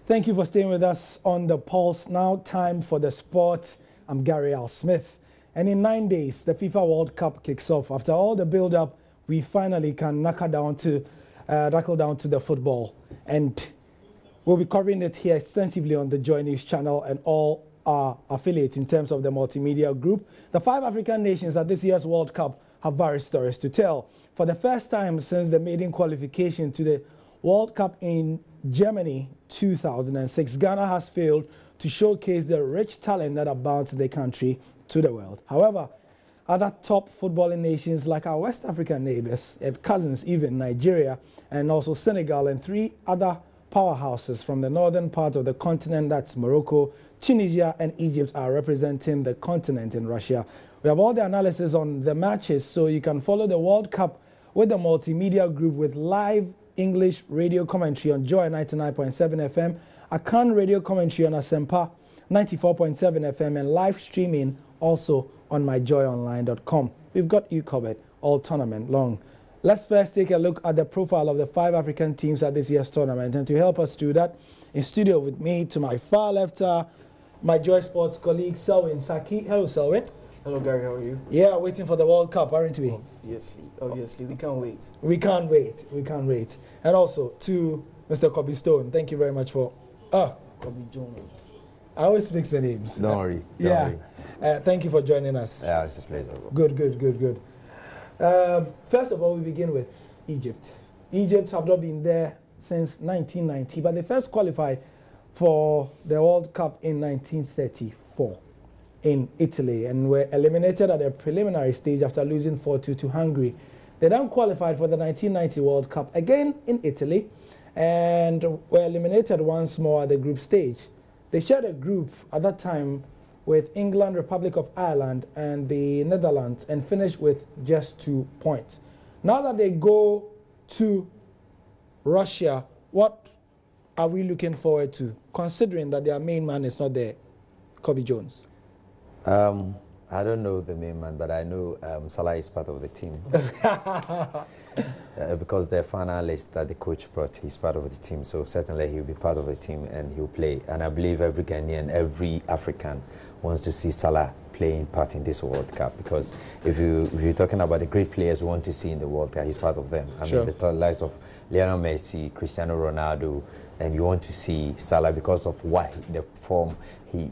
Thank you for staying with us on The Pulse. Now time for the sport. I'm Gary Al Smith. And in 9 days, the FIFA World Cup kicks off. After all the build-up, we finally can knuckle down to the football. And we'll be covering it here extensively on the JoyNews channel and all our affiliates in terms of the multimedia group. The 5 African nations at this year's World Cup have various stories to tell. For the first time since the maiden qualification to the World Cup in Germany 2006, Ghana has failed to showcase the rich talent that abounds in the country to the world. However, other top footballing nations like our West African neighbors, and cousins even, Nigeria and also Senegal, and 3 other powerhouses from the northern part of the continent, that's Morocco, Tunisia and Egypt, are representing the continent in Russia. We have all the analysis on the matches, so you can follow the World Cup with the multimedia group with live English radio commentary on Joy 99.7 FM, Akan radio commentary on Asempa 94.7 FM, and live streaming also on myjoyonline.com. We've got you covered all tournament long. Let's first take a look at the profile of the 5 African teams at this year's tournament. And to help us do that, in studio with me to my far left, my Joy Sports colleague, Selwyn Saki. Hello, Selwyn. Hello, Gary. How are you? Yeah, waiting for the World Cup, aren't we? Obviously. We can't wait. We can't wait. And also to Mr. Kobe Stone. Thank you very much for... Kobe Jones. I always mix the names. Don't worry. Thank you for joining us. Yeah, it's a pleasure. Good. First of all, we begin with Egypt. Egypt have not been there since 1990, but they first qualified for the World Cup in 1934 in Italy and were eliminated at the preliminary stage after losing 4-2 to Hungary. They then qualified for the 1990 World Cup again in Italy and were eliminated once more at the group stage. They shared a group at that time with England, Republic of Ireland and the Netherlands and finished with just 2 points. Now that they go to Russia, what are we looking forward to, considering that their main man is not there, Kobe Jones? I don't know the main man, but I know Salah is part of the team. Because the finalist that the coach brought, he's part of the team, so certainly he'll be part of the team and he'll play. And I believe every Ghanaian, every African wants to see Salah playing part in this World Cup, because if you're talking about the great players we want to see in the World Cup, he's part of them. I mean, the likes of Lionel Messi, Cristiano Ronaldo, and you want to see Salah because of what the form he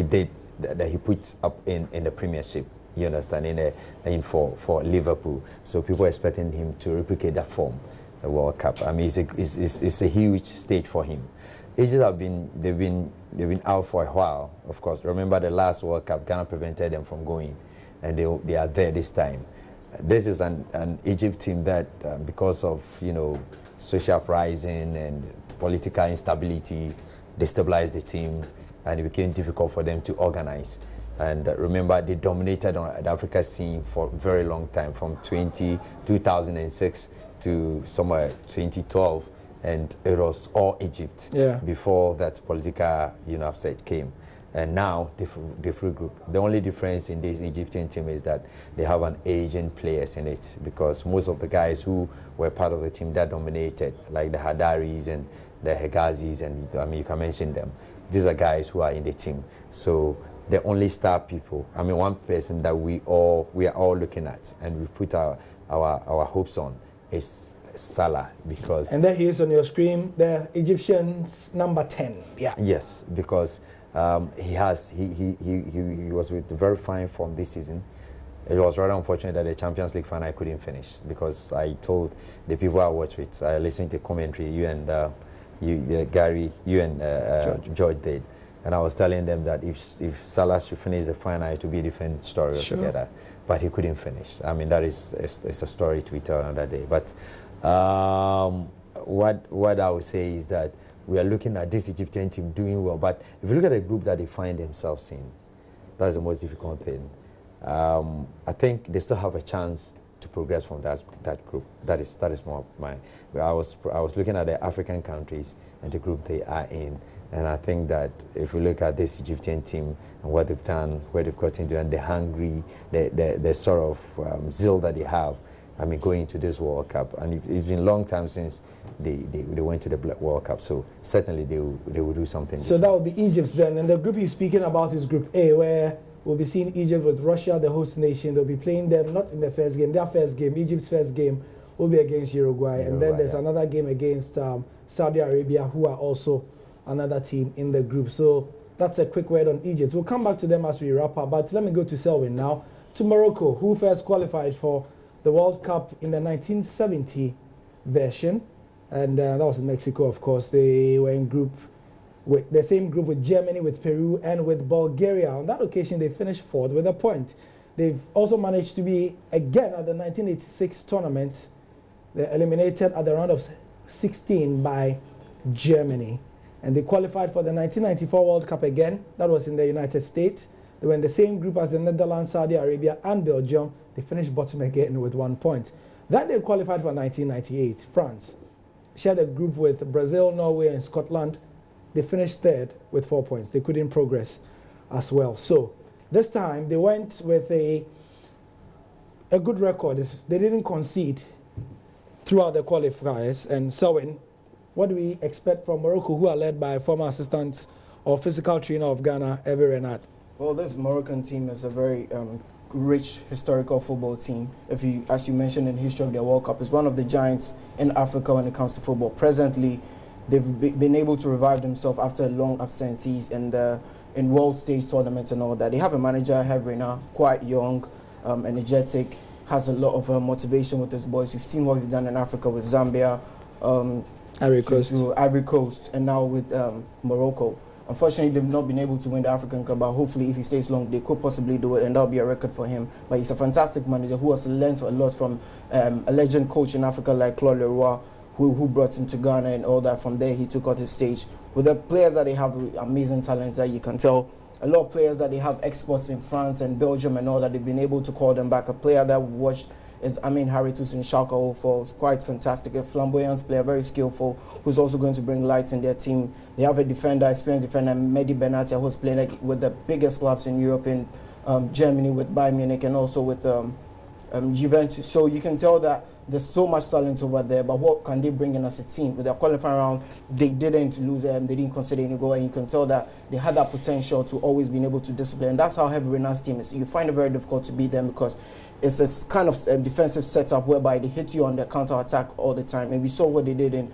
did, that he put up in the Premiership. You understand, for Liverpool. So people are expecting him to replicate that form, the World Cup. I mean, it's a huge stage for him. Egypt they've been out for a while. Of course, remember the last World Cup, Ghana prevented them from going, and they are there this time. This is an Egypt team that, because of social uprising and political instability, destabilized the team, and it became difficult for them to organize. And remember, they dominated on the Africa scene for a very long time, from 2006 to somewhere 2012, and it was all Egypt before that political upset came. And now the free group. The only difference in this Egyptian team is that they have an Asian players in it, because most of the guys who were part of the team that dominated, like the Hadaris and the Hegazis, and I mean you can mention them. These are guys who are in the team. So the only star people, I mean one person that we are all looking at and we put our hopes on is Salah, because... And there he is on your screen, the Egyptian's number 10. Yeah. Yes, because he was with very fine form this season. It was rather unfortunate that the Champions League final I couldn't finish, because I told the people I watched with, I listened to commentary, you and Gary, you and George did, and I was telling them that if Salah should finish the final, it would be a different story altogether. But he couldn't finish. I mean, that is a story to tell another day. But what I would say is that we are looking at this Egyptian team doing well. But if you look at the group that they find themselves in, that's the most difficult thing. I think they still have a chance to progress from that group. That is more my. I was looking at the African countries and the group they are in, and I think that if we look at this Egyptian team and what they've done, where they've gotten to, and the hungry, the sort of zeal that they have, I mean, going to this World Cup. And it's been a long time since they went to the World Cup. So certainly they will do something. So that will be Egypt then. And the group he's speaking about is Group A, where we'll be seeing Egypt with Russia, the host nation. They'll be playing them not in the first game. Their first game, Egypt's first game, will be against Uruguay. And then there's another game against Saudi Arabia, who are also another team in the group. So that's a quick word on Egypt. We'll come back to them as we wrap up. But let me go to Selwyn now. To Morocco, who first qualified for the World Cup in the 1970 version. And that was in Mexico, of course. They were in the same group with Germany, with Peru, and with Bulgaria. On that occasion, they finished fourth with a point. They've also managed to be, again, at the 1986 tournament. They're eliminated at the round of 16 by Germany. And they qualified for the 1994 World Cup again. That was in the United States. They were in the same group as the Netherlands, Saudi Arabia, and Belgium. They finished bottom again with 1 point. Then they qualified for 1998. France shared a group with Brazil, Norway, and Scotland. They finished third with 4 points. They couldn't progress as well. So this time they went with a good record. They didn't concede throughout the qualifiers. And so, what do we expect from Morocco, who are led by former assistant or physical trainer of Ghana, Hervé Renard? Well, this Moroccan team is a very rich historical football team. As you mentioned in history of their World Cup, it's one of the giants in Africa when it comes to football. Presently, they've been able to revive themselves after long absences in world stage tournaments and all that. They have a manager, Hervé Renard, quite young, energetic, has a lot of motivation with his boys. We've seen what we've done in Africa with Zambia, Ivory Coast, and now with Morocco. Unfortunately, they've not been able to win the African Cup, but hopefully if he stays long, they could possibly do it, and that'll be a record for him. But he's a fantastic manager who has learned a lot from a legend coach in Africa like Claude Leroy, who brought him to Ghana and all that. From there, he took out his stage. With the players that they have, amazing talents that you can tell. A lot of players that they have exports in France and Belgium and all that, they've been able to call them back. A player that we've watched is Amin Haritus in Schalke 04. Quite fantastic, a flamboyant player, very skillful, who's also going to bring lights in their team. They have a defender, experienced defender, Mehdi Benatia, who's playing with the biggest clubs in Europe, in Germany with Bayern Munich and also with Juventus. So you can tell that there's so much talent over there, but what can they bring in as a team? With their qualifying round, they didn't lose them, they didn't consider any goal, and you can tell that they had that potential to always be able to discipline. And that's how Hervé Renard's team is. You find it very difficult to beat them because it's this kind of defensive setup whereby they hit you on the counter-attack all the time. And we saw what they did in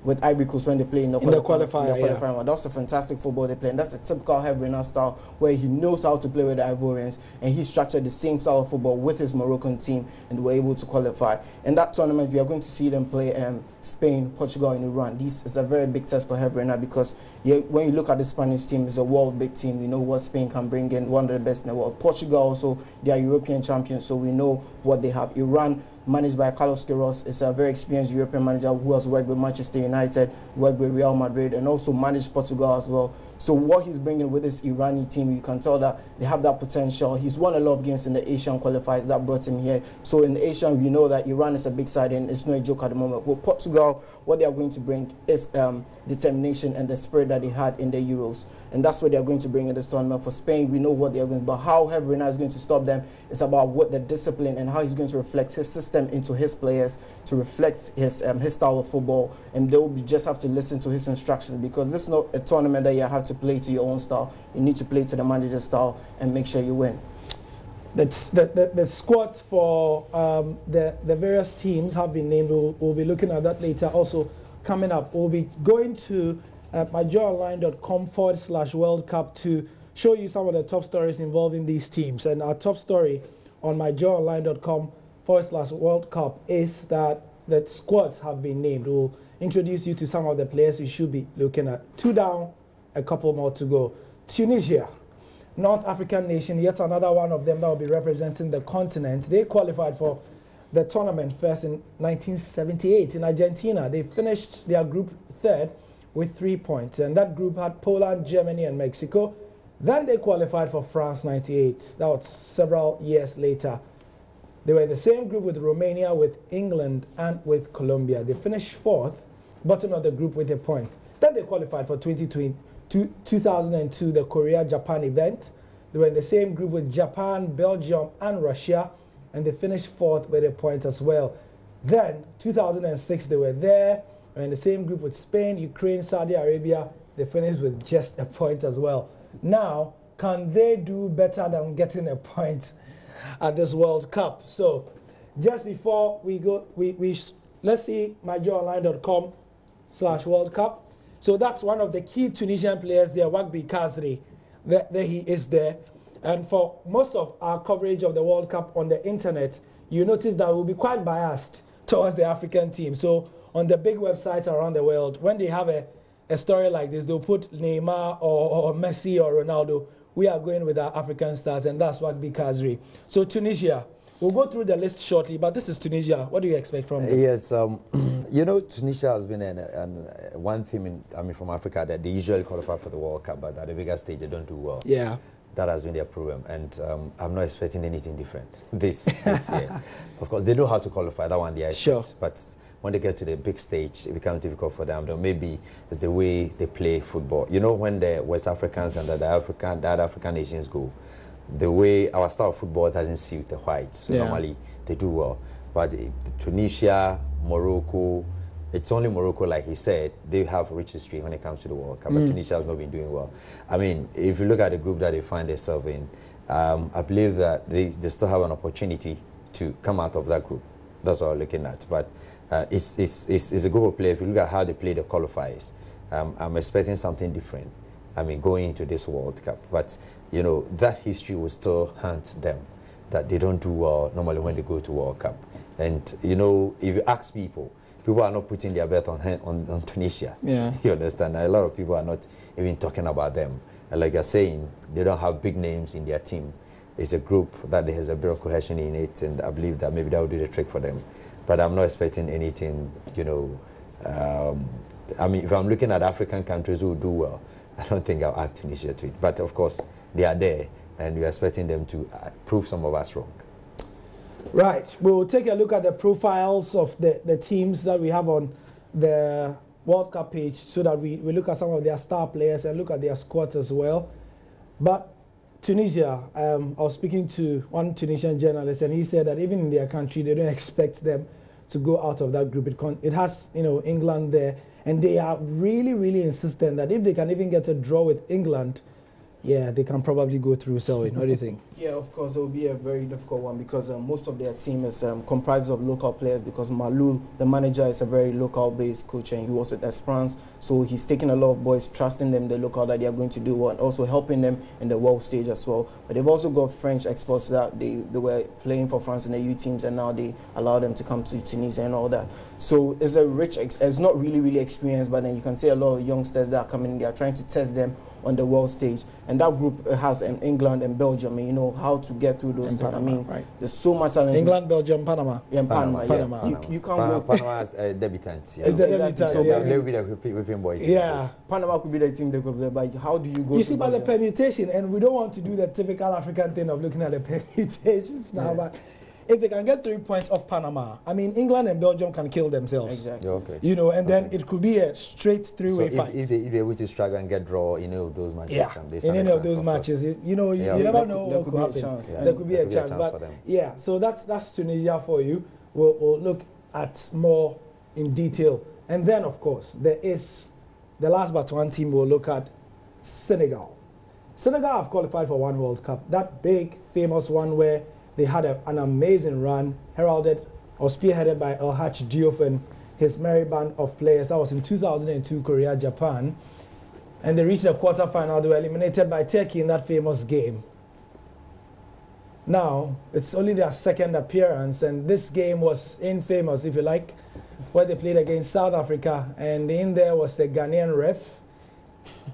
with Ivory Coast when they played in the qualifier. Yeah. That's a fantastic football they play, and that's a typical Hervé Renard style where he knows how to play with the Ivorians, and he structured the same style of football with his Moroccan team, and they were able to qualify. In that tournament, we are going to see them play Spain, Portugal, and Iran. This is a very big test for Hervé Renard because when you look at the Spanish team, it's a world big team. We know what Spain can bring in, one of the best in the world. Portugal also, they are European champions, so we know what they have. Iran, managed by Carlos Queiroz, is a very experienced European manager who has worked with Manchester United, worked with Real Madrid, and also managed Portugal as well. So what he's bringing with this Irani team, you can tell that they have that potential. He's won a lot of games in the Asian qualifiers that brought him here. So in the Asian, we know that Iran is a big side, and it's no joke at the moment. With Portugal, what they are going to bring is determination and the spirit that they had in the Euros. And that's what they are going to bring in this tournament. For Spain, we know what they are going to do. But how Hervé Renard is going to stop them is about what the discipline and how he's going to reflect his system into his players to reflect his style of football. And they will just have to listen to his instructions, because this is not a tournament that you have to play to your own style. You need to play to the manager's style and make sure you win. The squads for the various teams have been named. We'll be looking at that later. Also coming up, we'll be going to myjoyonline.com/World Cup to show you some of the top stories involving these teams. And our top story on myjoyonline.com/World Cup is that the squads have been named. We'll introduce you to some of the players you should be looking at. 2 down, a couple more to go. Tunisia, North African nation, yet another one of them that will be representing the continent. They qualified for the tournament first in 1978 in Argentina. They finished their group third with 3 points, and that group had Poland, Germany, and Mexico. Then they qualified for France 98. That was several years later. They were in the same group with Romania, with England, and with Colombia. They finished fourth, bottom of the group with a point. Then they qualified for 2002, the Korea-Japan event. They were in the same group with Japan, Belgium, and Russia. and they finished 4th with a point as well. Then, 2006, they were there, in the same group with Spain, Ukraine, Saudi Arabia. They finished with just a point as well. Now, can they do better than getting a point at this World Cup? So, just before we go, let's see myjoyonline.com/World Cup. So that's one of the key Tunisian players there, Wagbi Kazri. There he is there. And for most of our coverage of the World Cup on the internet, you notice that we'll be quite biased towards the African team. So on the big websites around the world, when they have a story like this, they'll put Neymar or Messi or Ronaldo. We are going with our African stars, and that's Wagbi Kazri. So Tunisia, we'll go through the list shortly, but this is Tunisia. What do you expect from them? Yes, you know, Tunisia has been one theme from Africa that they usually qualify for the World Cup, but at the bigger stage they don't do well. Yeah. That has been their problem, and I'm not expecting anything different this year. Of course, they know how to qualify, that one they expect, sure. But when they get to the big stage, it becomes difficult for them. Maybe it's the way they play football. You know, when the West Africans and the other African nations go, the way our style of football doesn't suit the whites, so normally they do well. But Tunisia, Morocco, it's only Morocco, like he said, they have a rich history when it comes to the World Cup, but Tunisia has not been doing well. I mean, if you look at the group that they find themselves in, I believe that they still have an opportunity to come out of that group. That's what we're looking at. But it's a group of players. If you look at how they play the qualifiers, I'm expecting something different. I mean, going into this World Cup. But, you know, that history will still haunt them, that they don't do well normally when they go to World Cup. And, you know, if you ask people are not putting their bet on Tunisia. Yeah. You understand? A lot of people are not even talking about them. And like you're saying, they don't have big names in their team. It's a group that has a bit of cohesion in it, and I believe that maybe that will do the trick for them. But I'm not expecting anything, you know. I mean, if I'm looking at African countries who do well, I don't think I'll add Tunisia to it. But of course, they are there, and we're expecting them to prove some of us wrong. Right. We'll take a look at the profiles of the teams that we have on the World Cup page so that we look at some of their star players and look at their squads as well. But Tunisia, I was speaking to one Tunisian journalist, and he said that even in their country, they don't expect them to go out of that group. It has, you know, England there, and they are really, really insistent that if they can even get a draw with England, yeah, they can probably go through. Selwyn, what do you think? Yeah, of course, it will be a very difficult one because most of their team is comprised of local players because Malul, the manager, is a very local-based coach, and he was with Esperance, so he's taking a lot of boys, trusting them, the local that they are going to do well, and also helping them in the world stage as well. But they've also got French exports that they were playing for France in the U teams, and now they allow them to come to Tunisia and all that. So it's a rich, it's not really experienced, but then you can see a lot of youngsters that are coming in, they are trying to test them on the world stage, and that group has England and Belgium, and you know how to get through those things. Panama, I mean, right. There's so much challenge. England, Belgium, Panama. Yeah, Panama. You can't go. Panama is debutants. It's a debutant, So yeah. they'll be the whipping boys. Yeah. Panama could be the team they could play, but how do you go? You see, by the permutation, and we don't want to do the typical African thing of looking at the permutations now, but if they can get 3 points off Panama, I mean, England and Belgium can kill themselves. Exactly. Okay. You know, and then it could be a straight three-way fight. If they're able to struggle and get draw in any of those matches, yeah, in any of those matches, you know, you never know what could happen. Yeah. There could be a chance, but yeah. So that's Tunisia for you. We'll look at more in detail, and then of course there is the last but one team we'll look at, Senegal. Senegal have qualified for one World Cup, that big famous one where they had an amazing run, heralded or spearheaded by El Hadj Diouf and his merry band of players. That was in 2002, Korea, Japan. And they reached the quarterfinal. They were eliminated by Turkey in that famous game. Now, it's only their second appearance, and this game was infamous, if you like, where they played against South Africa, and in there was the Ghanaian ref.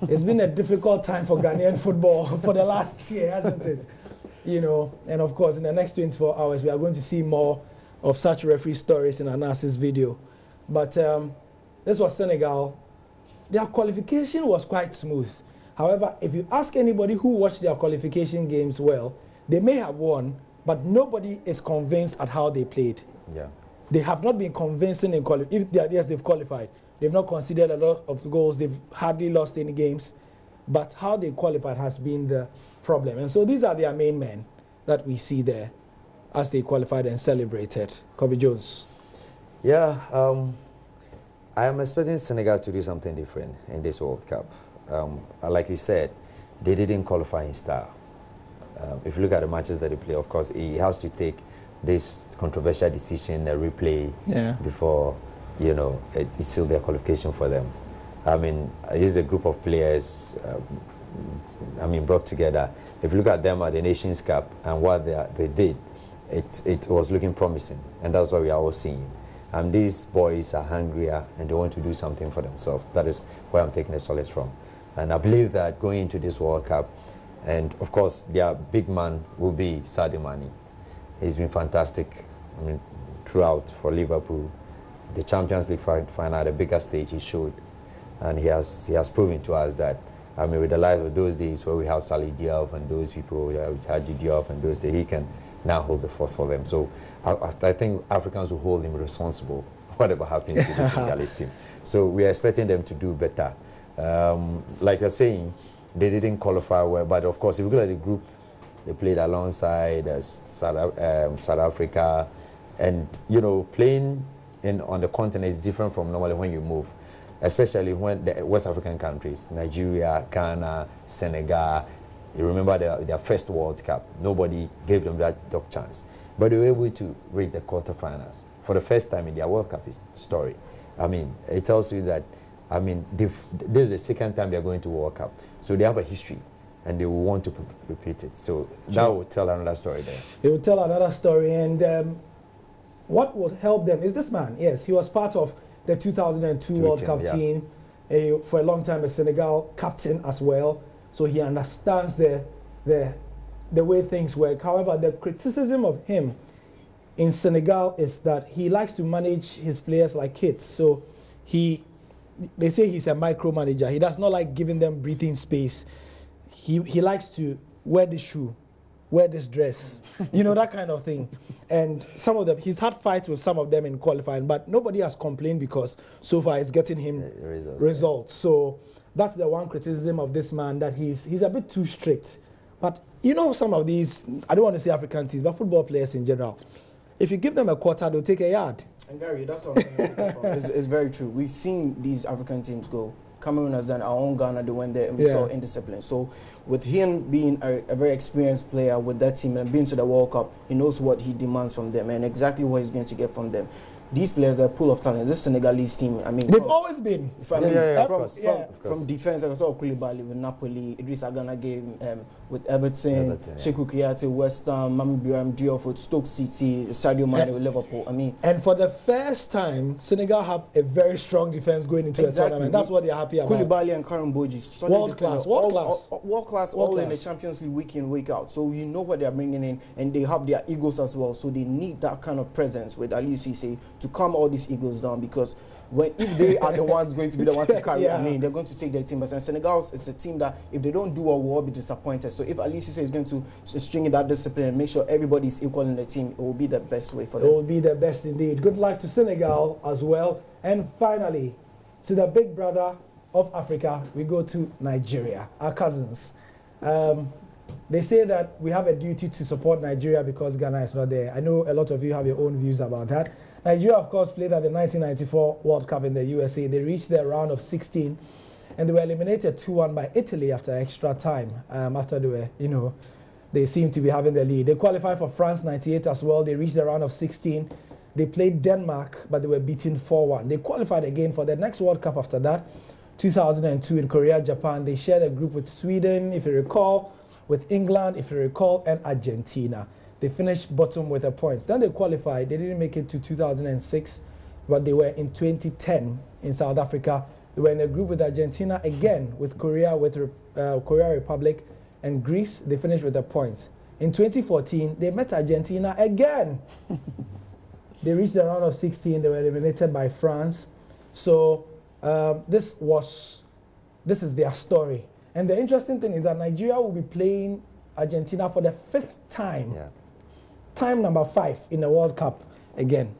It's been a difficult time for Ghanaian football for the last year, hasn't it? You know, and of course, in the next 24 hours, we are going to see more of such referee stories in Anas's video. But this was Senegal. Their qualification was quite smooth. However, if you ask anybody who watched their qualification games well, they may have won, but nobody is convinced at how they played. Yeah. They have not been convincing in qualifying. Yes, they've qualified. They've not conceded a lot of goals. They've hardly lost any games. But how they qualified has been the problem. And so these are their main men that we see there. as they qualified and celebrated. Kobe Jones. Yeah, I am expecting Senegal to do something different in this World Cup. Like you said, they didn't qualify in style. If you look at the matches that they play, of course, he has to take this controversial decision, a replay, before, you know, it's still their qualification for them. I mean, this is a group of players, I mean, brought together. If you look at them at the Nations Cup and what they did, it was looking promising, and that's what we are all seeing. And these boys are hungrier and they want to do something for themselves. That is where I'm taking the solace from. And I believe that going into this World Cup, and of course their big man will be Sadio Mane. He's been fantastic, I mean, throughout for Liverpool. The Champions League final, the biggest stage, he showed. And he has proven to us that, I mean, with the light of those days where we have Salih Diop and those people, with Haji Diop and those days, he can now hold the fort for them. So I think Africans will hold him responsible, whatever happens to the Senegalese team. So we are expecting them to do better. Like you're saying, they didn't qualify well, but of course, if you look at the group, they played alongside South Africa, and you know, playing on the continent is different from normally when you move, especially when the West African countries, Nigeria, Ghana, Senegal. You remember their first World Cup. Nobody gave them that dog chance. But they were able to reach the quarterfinals for the first time in their World Cup story. I mean, it tells you that, I mean, this is the second time they're going to World Cup. So they have a history, and they will want to repeat it. So that will tell another story there. It will tell another story. And what would help them is this man. Yes, he was part of the 2002 World Cup team. For a long time, a Senegal captain as well. So he understands the way things work. However, the criticism of him in Senegal is that he likes to manage his players like kids. So they say he's a micromanager. He does not like giving them breathing space. He likes to wear this shoe, wear this dress, you know, that kind of thing. And some of them, he's had fights with some of them in qualifying, but nobody has complained because so far it's getting him results. So that's the one criticism of this man, that he's a bit too strict. But you know, some of these, I don't want to say African teams, but football players in general, if you give them a quarter, they'll take a yard. And Gary, that's what I'm saying. It's very true. We've seen these African teams go. Cameroon has done, our own Ghana, they went there and we saw indiscipline. So with him being a very experienced player with that team and being to the World Cup, he knows what he demands from them and exactly what he's going to get from them. These players are a pool of talent. This Senegalese team, I mean, they've always been. From defense, I saw Koulibaly with Napoli, Idris Agana game with Everton, Sheku Kouyaté, West Ham, Mami Biram Diop with Stoke City, Sadio Mane with Liverpool. I mean, and for the first time, Senegal have a very strong defense going into a tournament. That's what they're happy about. Koulibaly and Karim Boji, world class, all in the Champions League week in, week out. So you know what they're bringing in, and they have their egos as well. So they need that kind of presence with Aliou Cissé to calm all these egos down, because if they are the ones going to be the ones to carry, I mean, they're going to take their team. And Senegal is a team that if they don't do well, we'll all be disappointed. So if Aliou Cissé is going to string in that discipline and make sure everybody is equal in the team, it will be the best way for them. It will be the best indeed. Good luck to Senegal as well. And finally, to the big brother of Africa, we go to Nigeria, our cousins. They say that we have a duty to support Nigeria because Ghana is not there. I know a lot of you have your own views about that. Nigeria, of course, played at the 1994 World Cup in the USA. They reached their round of 16, and they were eliminated 2-1 by Italy after extra time. After they were, you know, they seemed to be having the lead. They qualified for France 98 as well. They reached the round of 16. They played Denmark, but they were beaten 4-1. They qualified again for the next World Cup after that, 2002 in Korea, Japan. They shared a group with Sweden, if you recall, with England, if you recall, and Argentina. They finished bottom with a point. Then they qualified. They didn't make it to 2006, but they were in 2010 in South Africa. They were in a group with Argentina again, with Korea, with Korea Republic and Greece. They finished with a point. In 2014, they met Argentina again. They reached the round of 16. They were eliminated by France. So this is their story. And the interesting thing is that Nigeria will be playing Argentina for the 5th time. Yeah. Time number 5 in the World Cup again.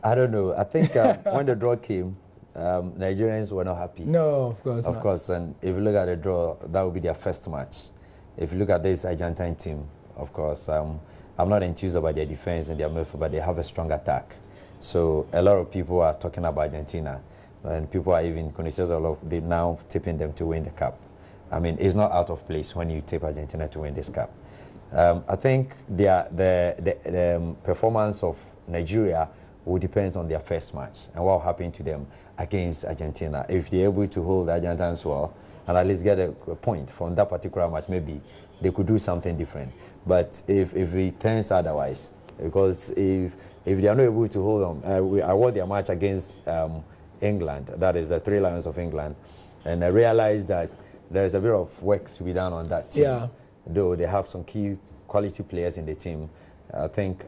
I don't know. I think when the draw came, Nigerians were not happy. No, of course not. Of course, and if you look at the draw, that would be their first match. If you look at this Argentine team, of course, I'm not enthused about their defense and their midfield, but they have a strong attack. So a lot of people are talking about Argentina, and people are even they now tipping them to win the cup. I mean, it's not out of place when you tip Argentina to win this cup. I think the performance of Nigeria will depend on their first match and what will happen to them against Argentina. If they're able to hold the Argentines well and at least get a point from that particular match, maybe they could do something different. But if it turns otherwise, because if they are not able to hold them, I watched their match against England, that is the Three Lions of England, and I realized that there's a bit of work to be done on that team. Yeah. Though they have some key quality players in the team, I think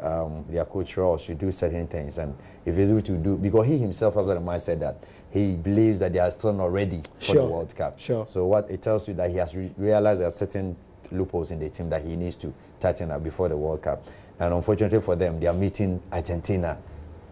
their coach Ross should do certain things, and if he's able to do, because he himself after the match said that he believes that they are still not ready for the World Cup. Sure. So what it tells you that he has realized there are certain loopholes in the team that he needs to tighten up before the World Cup. And unfortunately for them, they are meeting Argentina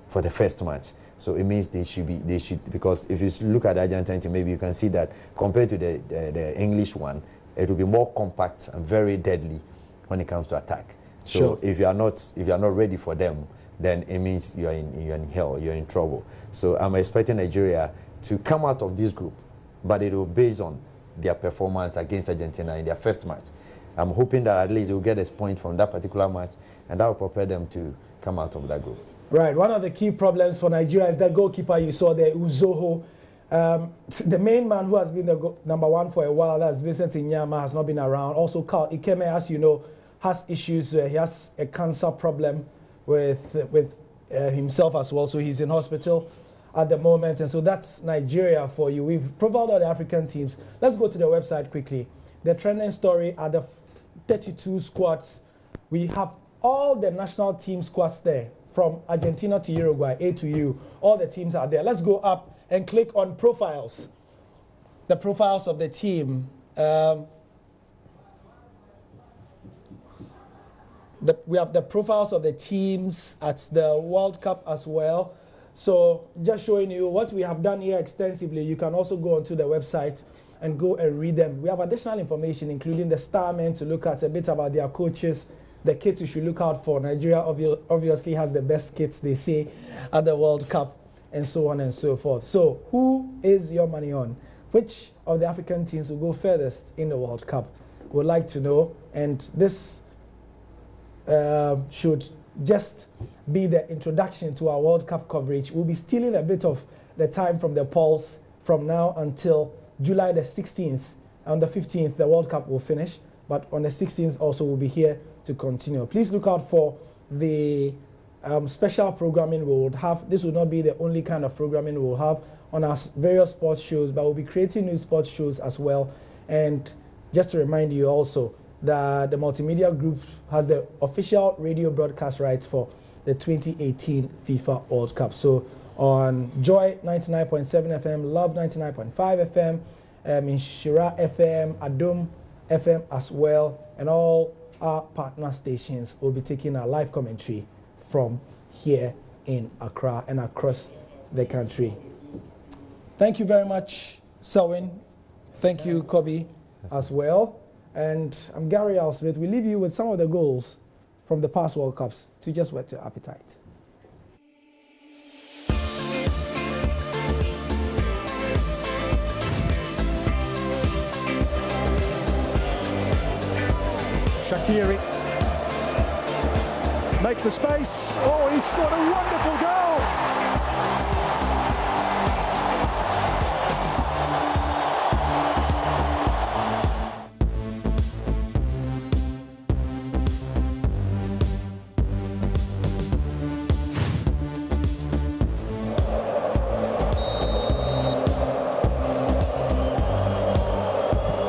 for the first match. So it means they should, because if you look at the Argentine team, maybe you can see that compared to the English one, it will be more compact and very deadly when it comes to attack. So sure. if you are not ready for them, then it means you're in hell, you're in trouble. So I'm expecting Nigeria to come out of this group, but it will be based on their performance against Argentina in their first match. I'm hoping that at least they will get a point from that particular match, and that will prepare them to come out of that group. Right. One of the key problems for Nigeria is that goalkeeper you saw there, Uzoho. The main man who has been the #1 for a while, that's Vincent Inyama, has not been around. Also, Carl Ikeme, as you know, has issues. He has a cancer problem with himself as well, so he's in hospital at the moment. And so that's Nigeria for you. We've provided all the African teams. Let's go to the website quickly. The trending story are the 32 squads. We have all the national team squads there, from Argentina to Uruguay, A to U. All the teams are there. Let's go up and click on profiles. The profiles of the team. We have the profiles of the teams at the World Cup as well. So just showing you what we have done here extensively. You can also go onto the website and go and read them. We have additional information, including the star men, to look at a bit about their coaches, the kits you should look out for. Nigeria obviously has the best kits, they say, at the World Cup, and so on and so forth. So who is your money on? Which of the African teams will go furthest in the World Cup? Would like to know. And this should just be the introduction to our World Cup coverage. We'll be stealing a bit of the time from the polls from now until July the 16th. On the 15th, the World Cup will finish, but on the 16th also we'll be here to continue. Please look out for the special programming we would have. This will not be the only kind of programming we will have on our various sports shows, but we'll be creating new sports shows as well. And just to remind you also that the multimedia group has the official radio broadcast rights for the 2018 FIFA World Cup. So on Joy 99.7 FM, Love 99.5 FM, Inshira FM, Adum FM as well, and all our partner stations will be taking our live commentary from here in Accra and across the country. Thank you very much, Selwyn. Thank you, Kobe, as well. And I'm Gary Al Smith. We leave you with some of the goals from the past World Cups to just whet your appetite. Shaqiri makes the space. Oh, he's scored a wonderful goal.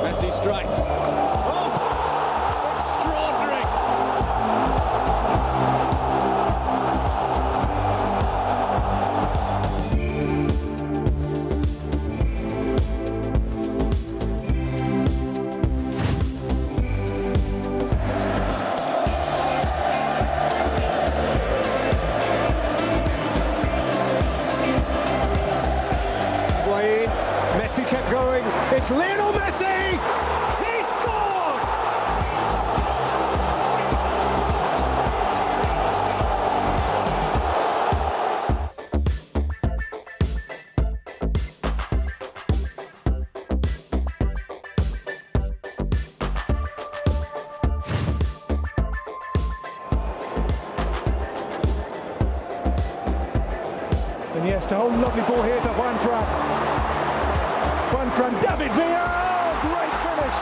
Messi strikes. Messi kept going. It's Lionel Messi! He scored! Iniesta, oh lovely ball here to Juanfran. Juanfran, David Villa, oh, great finish.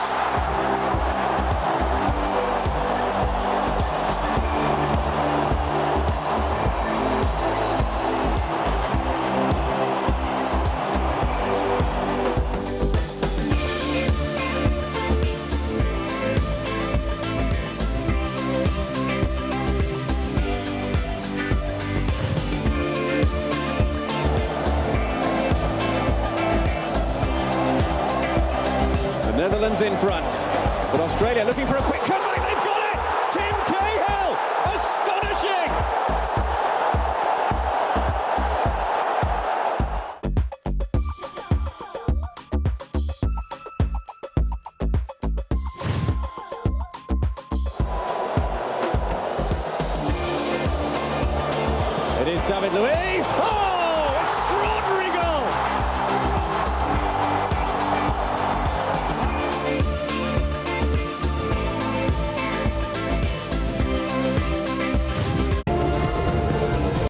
Netherlands in front, but Australia looking for a quick comeback. They've got it! Tim Cahill! Astonishing! It is David Luiz. Oh!